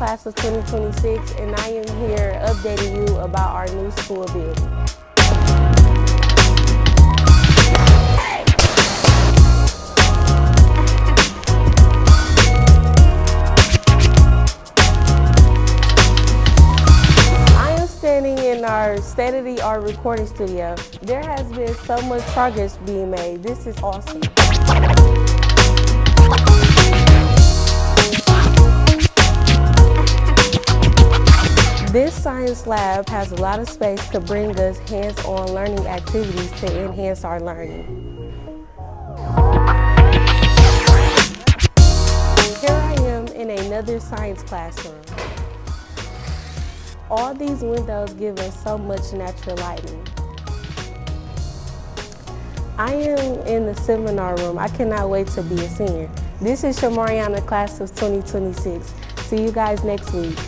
class of 2026, and I am here updating you about our new school building. I am standing in our state-of-the-art recording studio. There has been so much progress being made. This is awesome. This science lab has a lot of space to bring us hands-on learning activities to enhance our learning. Here I am in another science classroom. All these windows give us so much natural lighting. I am in the seminar room. I cannot wait to be a senior. This is Shamariona, class of 2026. See you guys next week.